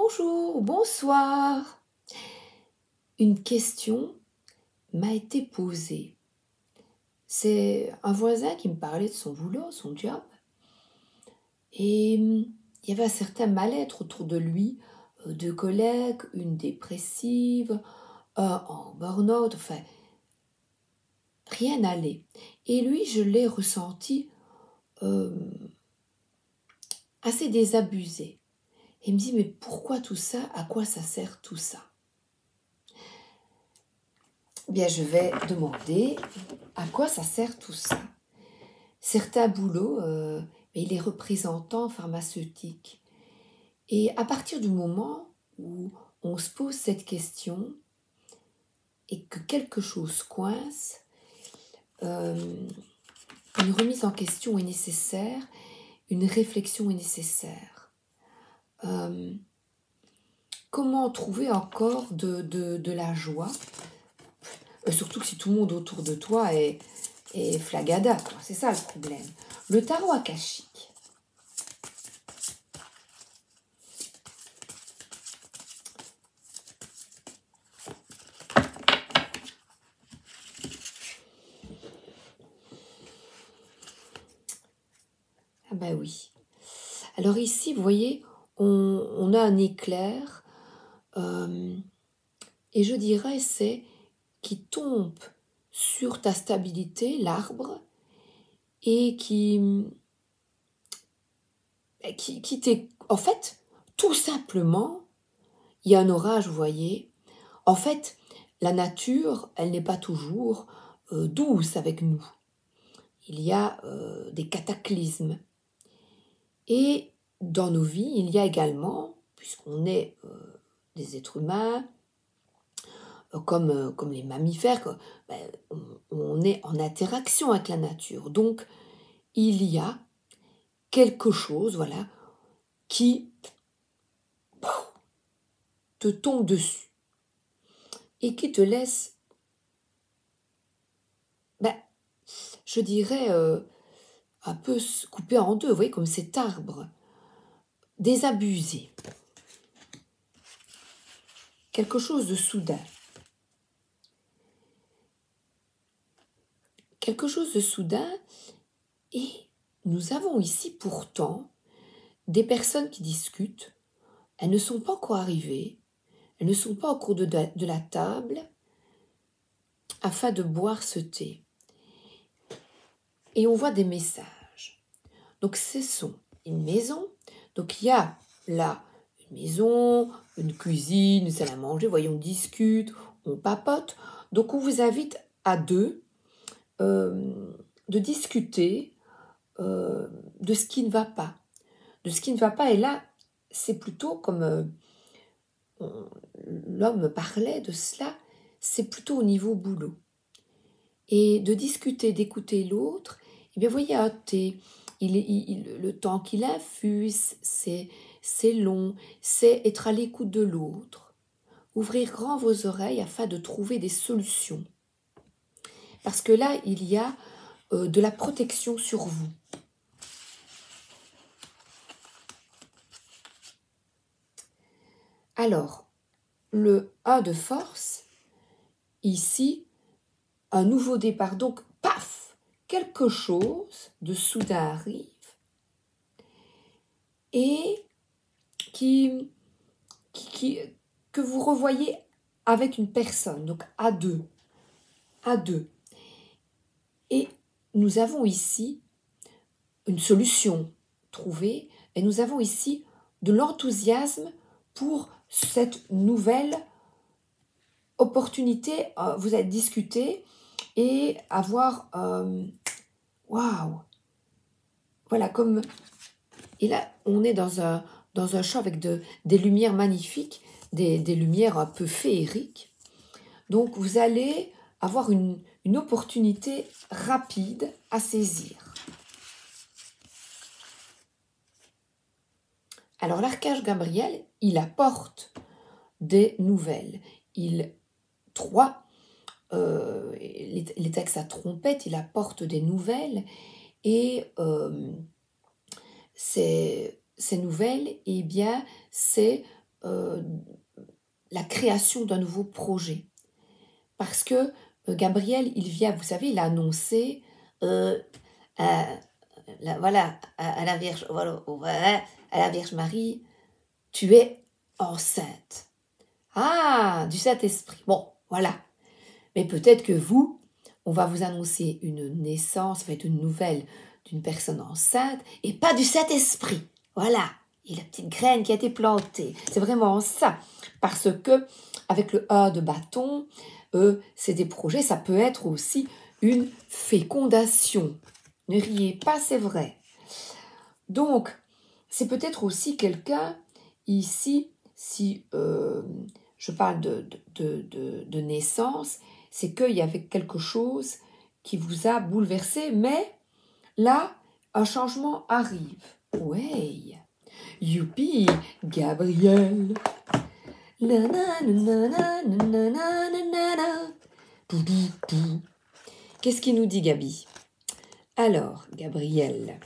Bonjour, bonsoir. Une question m'a été posée. C'est un voisin qui me parlait de son boulot, son job. Et il y avait un certain mal-être autour de lui, deux collègues, une dépressive, un en burn-out, enfin, rien n'allait. Et lui, je l'ai ressenti assez désabusé. Et il me dit, mais pourquoi tout ça? À quoi ça sert tout ça? Bien, je vais demander à quoi ça sert tout ça. Certains boulots, il est représentant pharmaceutique. Et à partir du moment où on se pose cette question et que quelque chose coince, une remise en question est nécessaire, une réflexion est nécessaire. Comment trouver encore de la joie, surtout si tout le monde autour de toi est flagada, quoi. C'est ça le problème. Le tarot akashique. Ah ben oui. Alors ici, vous voyez, on a un éclair, et je dirais c'est qui tombe sur ta stabilité, l'arbre, et qui t'est... En fait, tout simplement, il y a un orage, vous voyez. En fait, la nature, elle n'est pas toujours douce avec nous. Il y a des cataclysmes. Et dans nos vies, il y a également, puisqu'on est des êtres humains, comme les mammifères, on est en interaction avec la nature. Donc, il y a quelque chose, voilà, qui te tombe dessus et qui te laisse, je dirais, un peu coupé en deux, vous voyez, comme cet arbre, désabusé. Quelque chose de soudain. Quelque chose de soudain, et nous avons ici pourtant des personnes qui discutent. Elles ne sont pas encore arrivées, elles ne sont pas au cours de la table afin de boire ce thé. Et on voit des messages. Donc ce sont une maison, donc il y a là une maison, une cuisine, une salle à manger, vous voyez, on discute, on papote. Donc on vous invite à deux de discuter de ce qui ne va pas. De ce qui ne va pas, et là, c'est plutôt comme l'homme parlait de cela, c'est plutôt au niveau boulot. Et de discuter, d'écouter l'autre, et bien vous voyez, le temps qu'il infuse, c'est long, c'est être à l'écoute de l'autre, ouvrir grand vos oreilles afin de trouver des solutions. Parce que là, il y a de la protection sur vous. Alors, le 1 de force, ici, un nouveau départ. Donc, paf, quelque chose de soudain arrive et que vous revoyez avec une personne, donc à deux. Et nous avons ici une solution trouvée, et nous avons ici de l'enthousiasme pour cette nouvelle opportunité. Vous allez discuter et avoir waouh, voilà, comme, et là on est dans un champ avec des lumières magnifiques, des lumières un peu féeriques. Donc vous allez avoir une opportunité rapide à saisir. Alors l'archange Gabriel, il apporte des nouvelles. Les textes à trompette, il apporte des nouvelles, et ces nouvelles, eh bien, c'est la création d'un nouveau projet. Parce que Gabriel, il vient, vous savez, il a annoncé voilà, à la Vierge, voilà, à la Vierge Marie, tu es enceinte. Ah, du Saint-Esprit. Bon, voilà. Mais peut-être que vous, on va vous annoncer une naissance, ça va être une nouvelle d'une personne enceinte et pas du Saint-Esprit. Voilà. Et la petite graine qui a été plantée. C'est vraiment ça. Parce que, avec le A de bâton, c'est des projets, ça peut être aussi une fécondation. Ne riez pas, c'est vrai. Donc, c'est peut-être aussi quelqu'un ici, si je parle de naissance, c'est qu'il y avait quelque chose qui vous a bouleversé, mais là, un changement arrive. Ouais, youpi, Gabriel. Qu'est-ce qu'il nous dit, Gabi? Alors, Gabriel.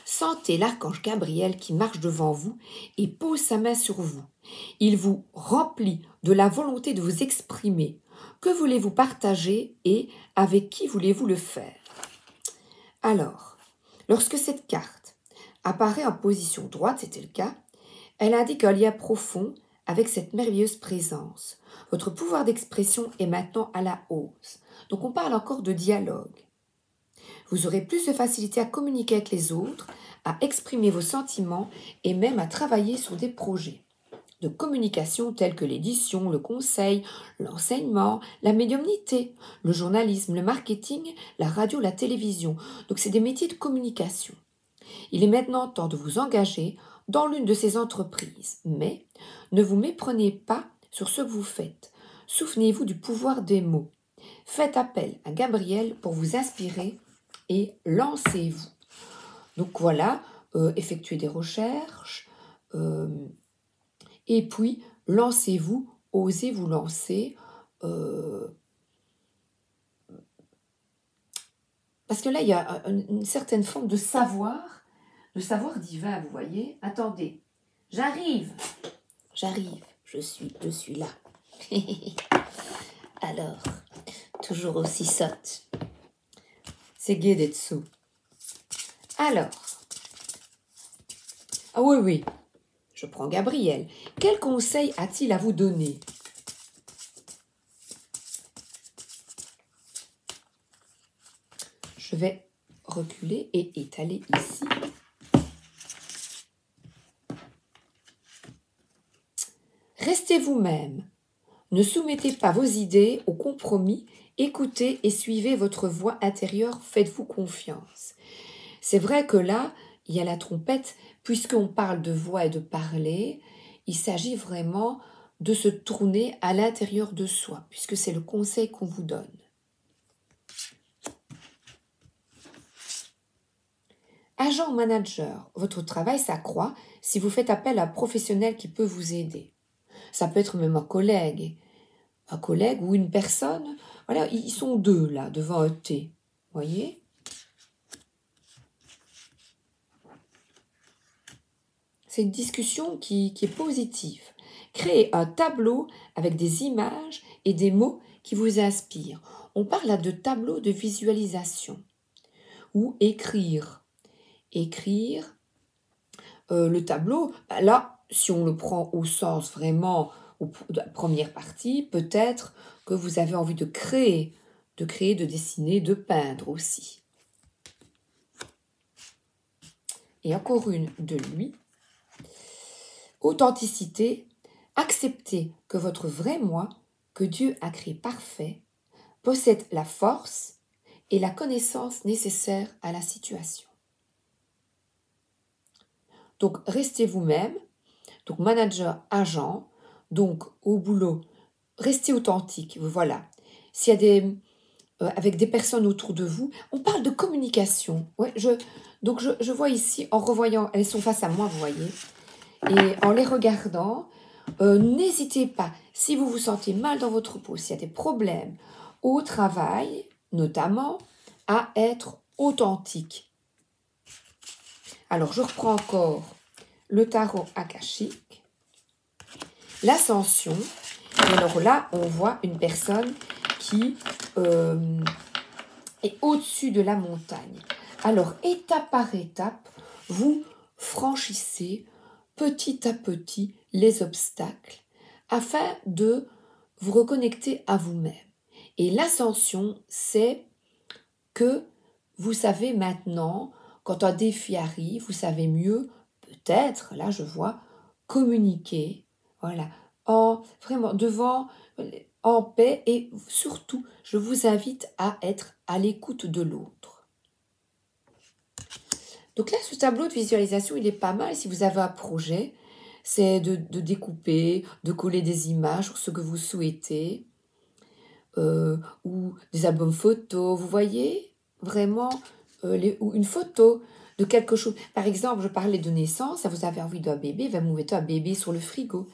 Sentez l'archange Gabriel qui marche devant vous et pose sa main sur vous. Il vous remplit de la volonté de vous exprimer. Que voulez-vous partager et avec qui voulez-vous le faire? Alors, lorsque cette carte apparaît en position droite, c'était le cas, elle indique un lien profond avec cette merveilleuse présence. Votre pouvoir d'expression est maintenant à la hausse. Donc on parle encore de dialogue. Vous aurez plus de facilité à communiquer avec les autres, à exprimer vos sentiments et même à travailler sur des projets de communication tels que l'édition, le conseil, l'enseignement, la médiumnité, le journalisme, le marketing, la radio, la télévision. Donc c'est des métiers de communication. Il est maintenant temps de vous engager dans l'une de ces entreprises, mais ne vous méprenez pas sur ce que vous faites. Souvenez-vous du pouvoir des mots. Faites appel à Gabriel pour vous inspirer et lancez-vous. Donc voilà, effectuez des recherches et puis lancez-vous, osez vous lancer. Parce que là, il y a une certaine forme de savoir divin, vous voyez. Attendez, j'arrive, je suis là. Alors, toujours aussi sotte. C'est Gedetsu. Alors, ah oui, je prends Gabriel. Quel conseil a-t-il à vous donner? Je vais reculer et étaler ici. Restez vous-même. Ne soumettez pas vos idées au compromis. Écoutez et suivez votre voix intérieure. Faites-vous confiance. C'est vrai que là, il y a la trompette. Puisqu'on parle de voix et de parler, il s'agit vraiment de se tourner à l'intérieur de soi, puisque c'est le conseil qu'on vous donne. Agent ou manager, votre travail s'accroît si vous faites appel à un professionnel qui peut vous aider. Ça peut être même un collègue ou une personne. Voilà, ils sont deux là, devant un thé. Voyez? C'est une discussion qui est positive. Créez un tableau avec des images et des mots qui vous inspirent. On parle là de tableau de visualisation. Ou écrire. Le tableau, là, si on le prend au sens vraiment, de la première partie, peut-être que vous avez envie de créer, de dessiner, de peindre aussi. Et encore une de lui. Authenticité, acceptez que votre vrai moi, que Dieu a créé parfait, possède la force et la connaissance nécessaires à la situation. Donc, restez vous-même, donc manager, agent, donc au boulot, restez authentique, voilà. S'il y a avec des personnes autour de vous, on parle de communication. Ouais, je vois ici, en revoyant, elles sont face à moi, vous voyez, et en les regardant, n'hésitez pas, si vous vous sentez mal dans votre peau, s'il y a des problèmes au travail, notamment, à être authentique. Alors, je reprends encore le tarot akashique, l'ascension. Et alors là, on voit une personne qui est au-dessus de la montagne. Alors, étape par étape, vous franchissez petit à petit les obstacles afin de vous reconnecter à vous-même. Et l'ascension, c'est que vous savez maintenant, quand un défi arrive, vous savez mieux, peut-être, là je vois, communiquer, voilà, vraiment devant, en paix, et surtout, je vous invite à être à l'écoute de l'autre. Donc là, ce tableau de visualisation, il est pas mal. Si vous avez un projet, c'est de découper, de coller des images sur ce que vous souhaitez, ou des albums photos, vous voyez, vraiment, ou une photo de quelque chose. Par exemple, je parlais de naissance, vous avez envie d'un bébé, vous mettez un bébé sur le frigo.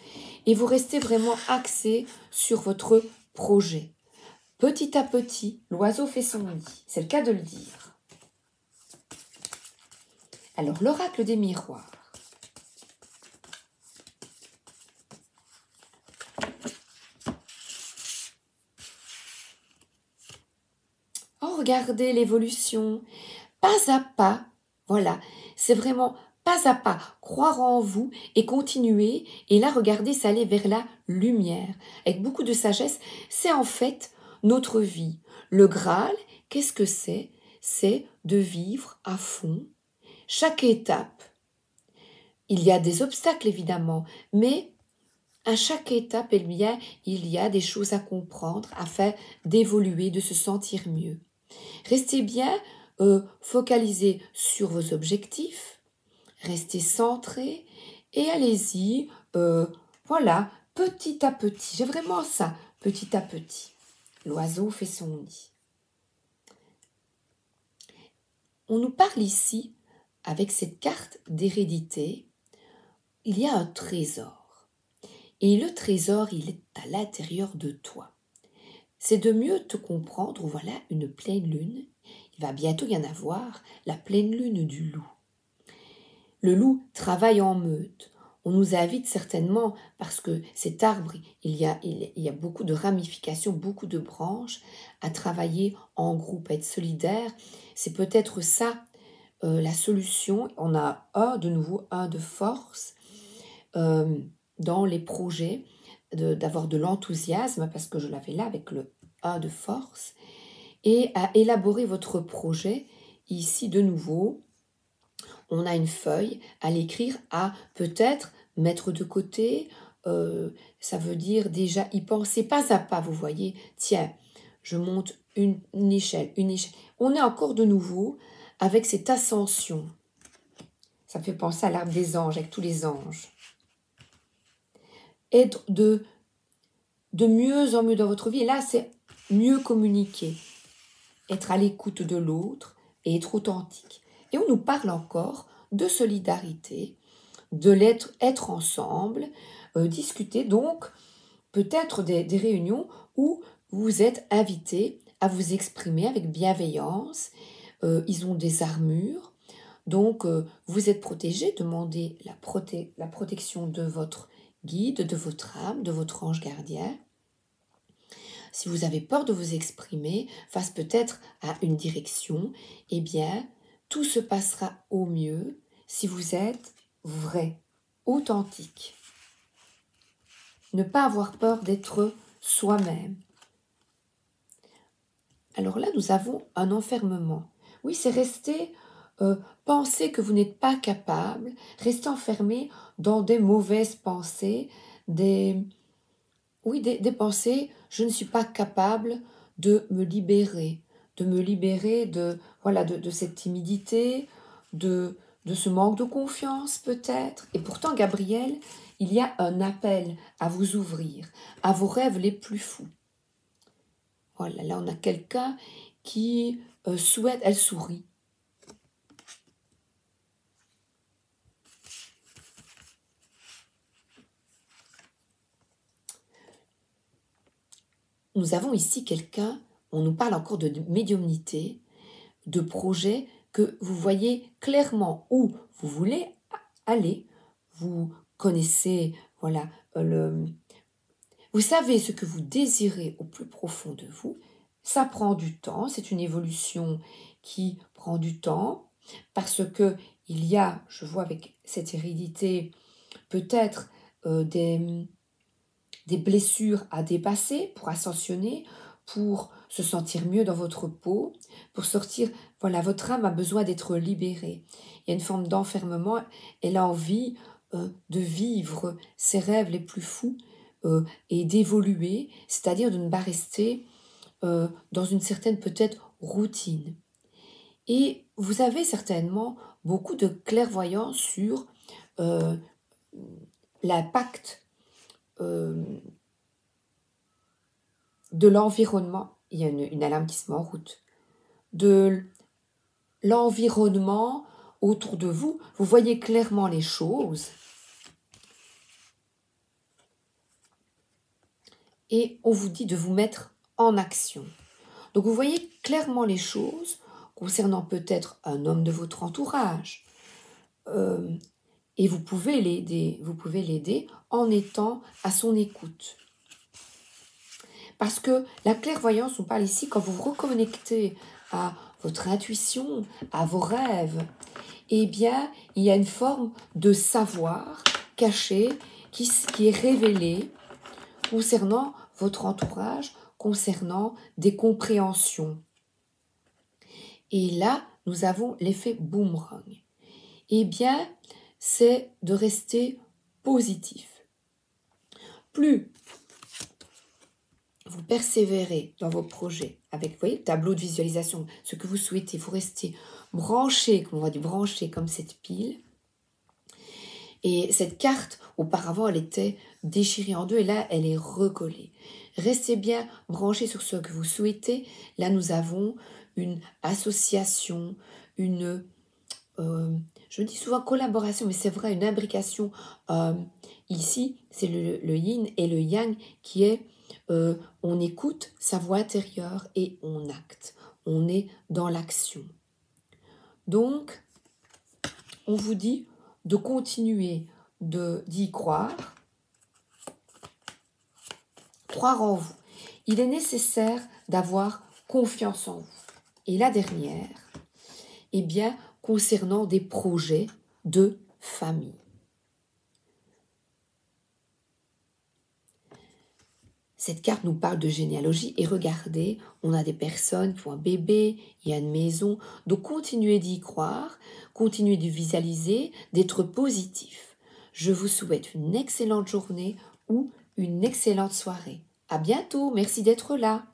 Et vous restez vraiment axé sur votre projet. Petit à petit, l'oiseau fait son nid. C'est le cas de le dire. Alors, l'oracle des miroirs. Oh, regardez l'évolution. Pas à pas, voilà, c'est vraiment pas à pas, croire en vous et continuer. Et là, regardez, ça allait vers la lumière. Avec beaucoup de sagesse, c'est en fait notre vie. Le Graal, qu'est-ce que c'est? C'est de vivre à fond chaque étape. Il y a des obstacles, évidemment, mais à chaque étape, il y a des choses à comprendre afin d'évoluer, de se sentir mieux. Restez bien focalisé sur vos objectifs, restez centré et allez-y, voilà, petit à petit. J'ai vraiment ça, petit à petit. L'oiseau fait son nid. On nous parle ici, avec cette carte d'hérédité, il y a un trésor. Et le trésor, il est à l'intérieur de toi. C'est de mieux te comprendre, voilà une pleine lune. Il va bientôt y en avoir, la pleine lune du loup. Le loup travaille en meute. On nous invite certainement, parce que cet arbre, il y a beaucoup de ramifications, beaucoup de branches, à travailler en groupe, à être solidaire. C'est peut-être ça la solution. On a de nouveau un de force dans les projets, d'avoir de l'enthousiasme, parce que je l'avais là avec le 1 de force, et à élaborer votre projet. Ici, de nouveau, on a une feuille à l'écrire, à peut-être mettre de côté. Ça veut dire déjà y penser pas à pas, vous voyez. Tiens, je monte une échelle, une échelle. On est encore de nouveau avec cette ascension. Ça me fait penser à l'arbre des anges, avec tous les anges. Être de mieux en mieux dans votre vie. Et là, c'est mieux communiquer, être à l'écoute de l'autre et être authentique. Et on nous parle encore de solidarité, de être ensemble, discuter. Donc, peut-être des réunions où vous êtes invités à vous exprimer avec bienveillance. Ils ont des armures. Donc, vous êtes protégés. Demandez la protection de votre guide, de votre âme, de votre ange gardien. Si vous avez peur de vous exprimer face peut-être à une direction, eh bien, tout se passera au mieux si vous êtes vrai, authentique. Ne pas avoir peur d'être soi-même. Alors là, nous avons un enfermement. Oui, c'est rester, penser que vous n'êtes pas capable, rester enfermé dans des mauvaises pensées, des pensées, je ne suis pas capable de me libérer de cette timidité, de ce manque de confiance peut-être. Et pourtant, Gabriel, il y a un appel à vous ouvrir, à vos rêves les plus fous. Voilà, là on a quelqu'un qui souhaite, elle sourit. Nous avons ici quelqu'un, on nous parle encore de médiumnité, de projet, que vous voyez clairement où vous voulez aller, vous connaissez, voilà, vous savez ce que vous désirez au plus profond de vous. Ça prend du temps, c'est une évolution qui prend du temps, parce que il y a, je vois avec cette hérédité, peut-être des blessures à dépasser pour ascensionner, pour se sentir mieux dans votre peau, pour sortir, voilà, votre âme a besoin d'être libérée. Il y a une forme d'enfermement, elle a envie de vivre ses rêves les plus fous et d'évoluer, c'est-à-dire de ne pas rester dans une certaine peut-être routine. Et vous avez certainement beaucoup de clairvoyance sur euh, l'impact de l'environnement. Il y a une alarme qui se met en route. De l'environnement autour de vous, vous voyez clairement les choses. Et on vous dit de vous mettre en action. Donc vous voyez clairement les choses concernant peut-être un homme de votre entourage. Et vous pouvez l'aider en étant à son écoute. Parce que la clairvoyance, on parle ici, quand vous vous reconnectez à votre intuition, à vos rêves, eh bien, il y a une forme de savoir caché qui est révélé concernant votre entourage, concernant des compréhensions. Et là, nous avons l'effet boomerang. Eh bien, c'est de rester positif. Plus vous persévérez dans vos projets avec, vous voyez, le tableau de visualisation, ce que vous souhaitez, vous restez branché, comme on va dire, branché comme cette pile. Et cette carte, auparavant, elle était déchirée en deux et là, elle est recollée. Restez bien branché sur ce que vous souhaitez. Là, nous avons une association, je dis souvent collaboration, mais c'est vrai, une imbrication. Ici, c'est le yin et le yang qui est, on écoute sa voix intérieure et on acte. On est dans l'action. Donc, on vous dit de continuer d'y croire. Croire en vous. Il est nécessaire d'avoir confiance en vous. Et la dernière, eh bien, concernant des projets de famille. Cette carte nous parle de généalogie et regardez, on a des personnes qui ont un bébé, il y a une maison. Donc continuez d'y croire, continuez de visualiser, d'être positif. Je vous souhaite une excellente journée ou une excellente soirée. À bientôt, merci d'être là.